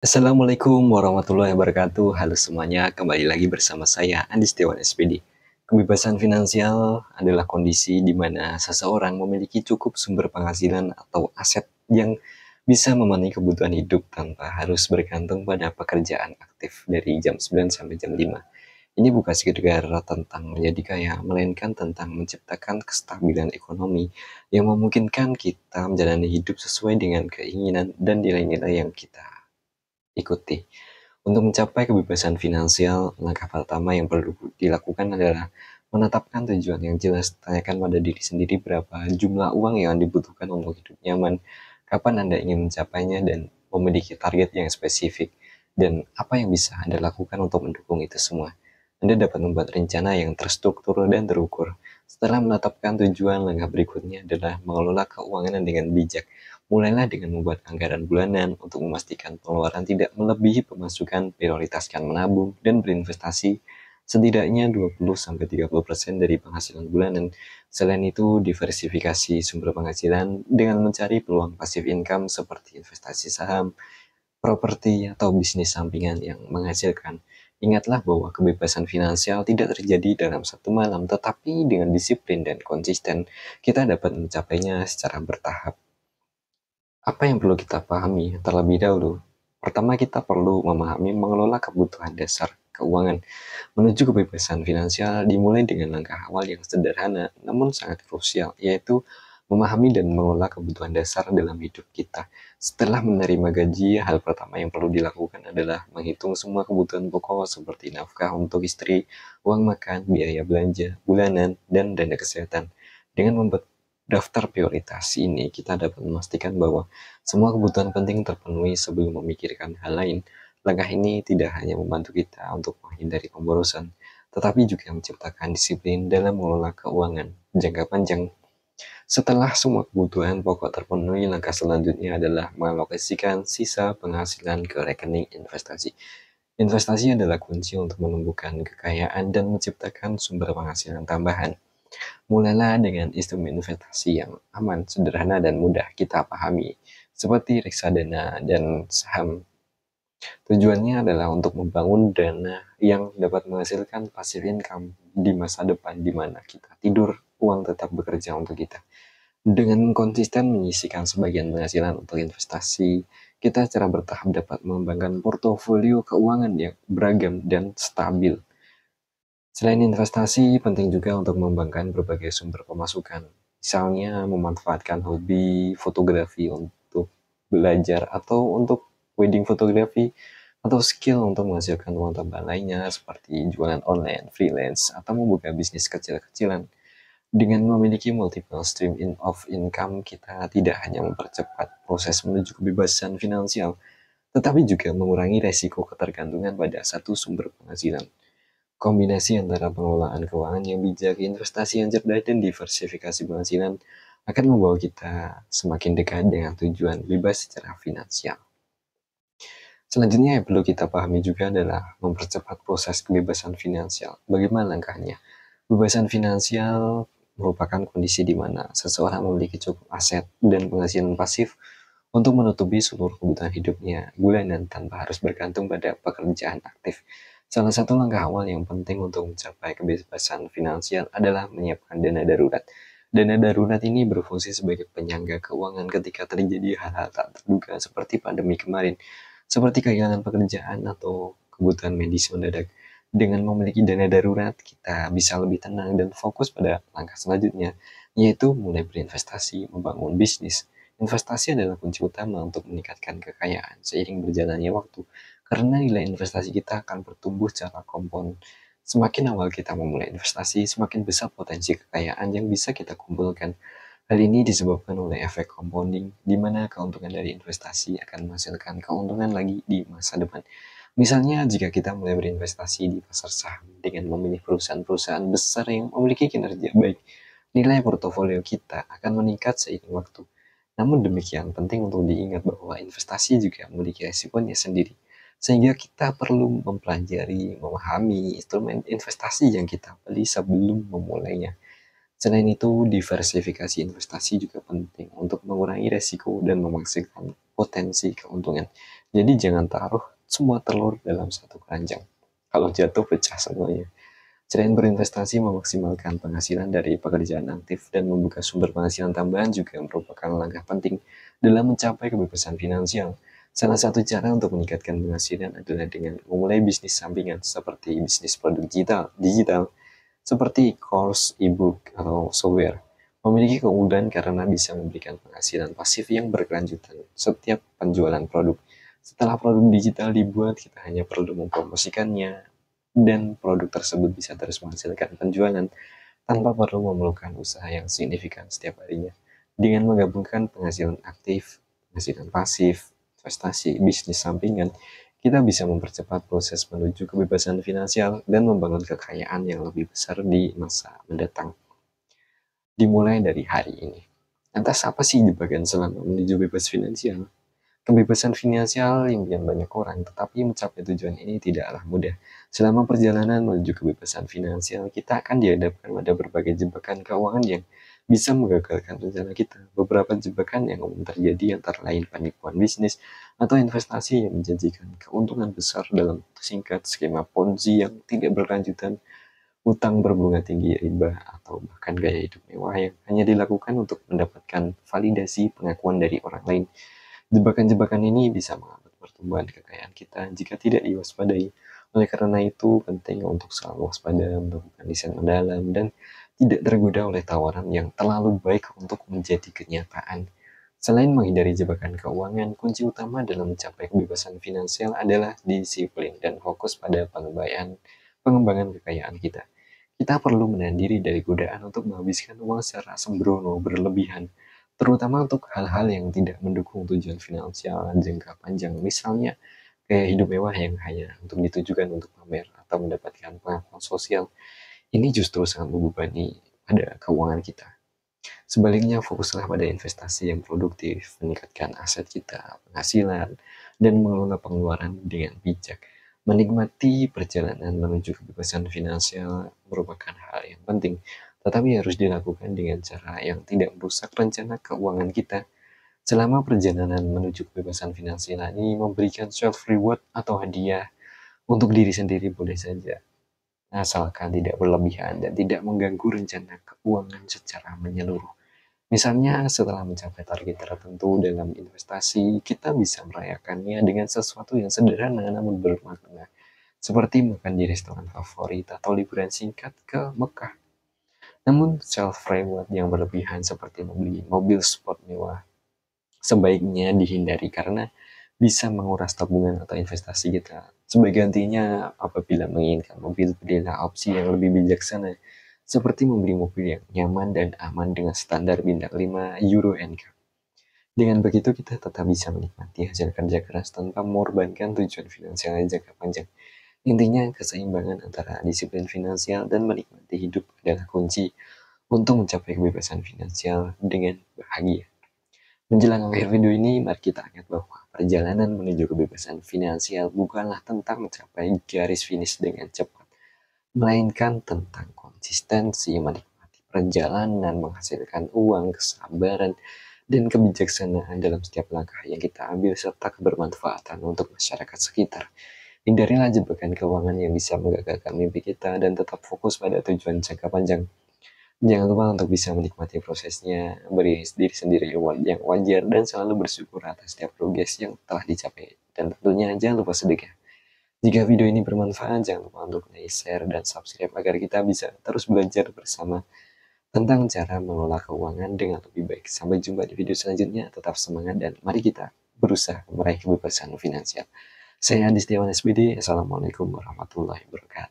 Assalamualaikum warahmatullahi wabarakatuh. Halo semuanya, kembali lagi bersama saya Andi Setiawan SPD. Kebebasan finansial adalah kondisi di mana seseorang memiliki cukup sumber penghasilan atau aset yang bisa memenuhi kebutuhan hidup tanpa harus bergantung pada pekerjaan aktif dari jam 9 sampai jam 5. Ini bukan sekedar tentang menjadi kaya, melainkan tentang menciptakan kestabilan ekonomi yang memungkinkan kita menjalani hidup sesuai dengan keinginan dan nilai-nilai yang kita ikuti. Untuk mencapai kebebasan finansial, langkah pertama yang perlu dilakukan adalah menetapkan tujuan yang jelas. Tanyakan pada diri sendiri berapa jumlah uang yang dibutuhkan untuk hidup nyaman, kapan Anda ingin mencapainya, dan memiliki target yang spesifik, dan apa yang bisa Anda lakukan untuk mendukung itu semua. Anda dapat membuat rencana yang terstruktur dan terukur. Setelah menetapkan tujuan, langkah berikutnya adalah mengelola keuangan dengan bijak. Mulailah dengan membuat anggaran bulanan untuk memastikan pengeluaran tidak melebihi pemasukan, prioritaskan menabung dan berinvestasi setidaknya 20-30% dari penghasilan bulanan. Selain itu, diversifikasi sumber penghasilan dengan mencari peluang passive income seperti investasi saham, properti, atau bisnis sampingan yang menghasilkan. Ingatlah bahwa kebebasan finansial tidak terjadi dalam satu malam, tetapi dengan disiplin dan konsisten, kita dapat mencapainya secara bertahap. Apa yang perlu kita pahami terlebih dahulu? Pertama, kita perlu memahami mengelola kebutuhan dasar keuangan. Menuju kebebasan finansial dimulai dengan langkah awal yang sederhana namun sangat krusial, yaitu memahami dan mengelola kebutuhan dasar dalam hidup kita. Setelah menerima gaji, hal pertama yang perlu dilakukan adalah menghitung semua kebutuhan pokok seperti nafkah untuk istri, uang makan, biaya belanja bulanan, dan dana kesehatan. Dengan membuat daftar prioritas ini, kita dapat memastikan bahwa semua kebutuhan penting terpenuhi sebelum memikirkan hal lain. Langkah ini tidak hanya membantu kita untuk menghindari pemborosan, tetapi juga menciptakan disiplin dalam mengelola keuangan jangka panjang. Setelah semua kebutuhan pokok terpenuhi, langkah selanjutnya adalah mengalokasikan sisa penghasilan ke rekening investasi. Investasi adalah kunci untuk menumbuhkan kekayaan dan menciptakan sumber penghasilan tambahan. Mulailah dengan instrumen investasi yang aman, sederhana, dan mudah kita pahami, seperti reksadana dan saham. Tujuannya adalah untuk membangun dana yang dapat menghasilkan passive income di masa depan, di mana kita tidur, uang tetap bekerja untuk kita. Dengan konsisten menyisihkan sebagian penghasilan untuk investasi, kita secara bertahap dapat mengembangkan portofolio keuangan yang beragam dan stabil. Selain investasi, penting juga untuk mengembangkan berbagai sumber pemasukan. Misalnya memanfaatkan hobi fotografi untuk belajar, atau untuk wedding fotografi, atau skill untuk menghasilkan uang tambahan lainnya seperti jualan online, freelance, atau membuka bisnis kecil-kecilan. Dengan memiliki multiple stream of income, kita tidak hanya mempercepat proses menuju kebebasan finansial, tetapi juga mengurangi resiko ketergantungan pada satu sumber penghasilan. Kombinasi antara pengelolaan keuangan yang bijak, investasi yang cerdas, dan diversifikasi penghasilan akan membawa kita semakin dekat dengan tujuan bebas secara finansial. Selanjutnya yang perlu kita pahami juga adalah mempercepat proses kebebasan finansial. Bagaimana langkahnya? Kebebasan finansial merupakan kondisi di mana seseorang memiliki cukup aset dan penghasilan pasif untuk menutupi seluruh kebutuhan hidupnya bulanan tanpa harus bergantung pada pekerjaan aktif. Salah satu langkah awal yang penting untuk mencapai kebebasan finansial adalah menyiapkan dana darurat. Dana darurat ini berfungsi sebagai penyangga keuangan ketika terjadi hal-hal tak terduga seperti pandemi kemarin, seperti kehilangan pekerjaan atau kebutuhan medis mendadak. Dengan memiliki dana darurat, kita bisa lebih tenang dan fokus pada langkah selanjutnya, yaitu mulai berinvestasi, membangun bisnis. Investasi adalah kunci utama untuk meningkatkan kekayaan seiring berjalannya waktu, karena nilai investasi kita akan bertumbuh secara kompon. Semakin awal kita memulai investasi, semakin besar potensi kekayaan yang bisa kita kumpulkan. Hal ini disebabkan oleh efek compounding, di mana keuntungan dari investasi akan menghasilkan keuntungan lagi di masa depan. Misalnya, jika kita mulai berinvestasi di pasar saham dengan memilih perusahaan-perusahaan besar yang memiliki kinerja baik, nilai portofolio kita akan meningkat seiring waktu. Namun demikian, penting untuk diingat bahwa investasi juga memiliki resikonya sendiri, sehingga kita perlu mempelajari, memahami instrumen investasi yang kita beli sebelum memulainya. Selain itu, diversifikasi investasi juga penting untuk mengurangi resiko dan memaksimalkan potensi keuntungan. Jadi jangan taruh semua telur dalam satu keranjang. Kalau jatuh pecah semuanya. Selain berinvestasi, memaksimalkan penghasilan dari pekerjaan aktif dan membuka sumber penghasilan tambahan juga merupakan langkah penting dalam mencapai kebebasan finansial. Salah satu cara untuk meningkatkan penghasilan adalah dengan memulai bisnis sampingan seperti bisnis produk digital seperti course, e-book, atau software. Memiliki keunggulan karena bisa memberikan penghasilan pasif yang berkelanjutan setiap penjualan produk. Setelah produk digital dibuat, kita hanya perlu mempromosikannya, dan produk tersebut bisa terus menghasilkan penjualan tanpa perlu memerlukan usaha yang signifikan setiap harinya. Dengan menggabungkan penghasilan aktif, penghasilan pasif, investasi, bisnis sampingan, kita bisa mempercepat proses menuju kebebasan finansial dan membangun kekayaan yang lebih besar di masa mendatang. Dimulai dari hari ini. Lantas apa sih jebakan selama menuju bebas finansial? Kebebasan finansial impian banyak orang, tetapi mencapai tujuan ini tidaklah mudah. Selama perjalanan menuju kebebasan finansial, kita akan dihadapkan pada berbagai jebakan keuangan yang bisa menggagalkan rencana kita. Beberapa jebakan yang umum terjadi antara lain penipuan bisnis atau investasi yang menjanjikan keuntungan besar dalam waktu singkat, skema Ponzi yang tidak berkelanjutan, utang berbunga tinggi, riba, atau bahkan gaya hidup mewah yang hanya dilakukan untuk mendapatkan validasi pengakuan dari orang lain. Jebakan-jebakan ini bisa menghambat pertumbuhan kekayaan kita jika tidak diwaspadai. Oleh karena itu, penting untuk selalu waspada, melakukan riset mendalam, dan tidak tergoda oleh tawaran yang terlalu baik untuk menjadi kenyataan. Selain menghindari jebakan keuangan, kunci utama dalam mencapai kebebasan finansial adalah disiplin dan fokus pada pengembangan kekayaan kita. Kita perlu menahan diri dari godaan untuk menghabiskan uang secara sembrono berlebihan, terutama untuk hal-hal yang tidak mendukung tujuan finansial jangka panjang, misalnya gaya hidup mewah yang hanya untuk ditujukan untuk pamer atau mendapatkan pengakuan sosial. Ini justru sangat membebani pada keuangan kita. Sebaliknya, fokuslah pada investasi yang produktif, meningkatkan aset kita, penghasilan, dan mengelola pengeluaran dengan bijak. Menikmati perjalanan menuju kebebasan finansial merupakan hal yang penting, tetapi harus dilakukan dengan cara yang tidak merusak rencana keuangan kita. Selama perjalanan menuju kebebasan finansial ini memberikan self-reward atau hadiah untuk diri sendiri boleh saja, asalkan tidak berlebihan dan tidak mengganggu rencana keuangan secara menyeluruh. Misalnya, setelah mencapai target tertentu dalam investasi, kita bisa merayakannya dengan sesuatu yang sederhana namun bermakna, seperti makan di restoran favorit atau liburan singkat ke Mekah. Namun, self-reward yang berlebihan seperti membeli mobil sport mewah sebaiknya dihindari karena bisa menguras tabungan atau investasi kita. Sebagai gantinya, apabila menginginkan mobil, belilah opsi yang lebih bijaksana, seperti membeli mobil yang nyaman dan aman dengan standar bintang 5 Euro NCAP. Dengan begitu, kita tetap bisa menikmati hasil kerja keras tanpa mengorbankan tujuan finansial jangka panjang. Intinya, keseimbangan antara disiplin finansial dan menikmati hidup adalah kunci untuk mencapai kebebasan finansial dengan bahagia. Menjelang akhir video ini, mari kita ingat bahwa perjalanan menuju kebebasan finansial bukanlah tentang mencapai garis finish dengan cepat, melainkan tentang konsistensi, menikmati perjalanan, menghasilkan uang, kesabaran, dan kebijaksanaan dalam setiap langkah yang kita ambil serta kebermanfaatan untuk masyarakat sekitar. Hindarilah jebakan keuangan yang bisa menggagalkan mimpi kita dan tetap fokus pada tujuan jangka panjang. Jangan lupa untuk bisa menikmati prosesnya, beri diri sendiri reward yang wajar, dan selalu bersyukur atas setiap progres yang telah dicapai. Dan tentunya jangan lupa sedekah. Jika video ini bermanfaat, jangan lupa untuk like, share, dan subscribe agar kita bisa terus belajar bersama tentang cara mengelola keuangan dengan lebih baik. Sampai jumpa di video selanjutnya, tetap semangat dan mari kita berusaha meraih kebebasan finansial. Saya Andi Setiawan SPD, Assalamualaikum warahmatullahi wabarakatuh.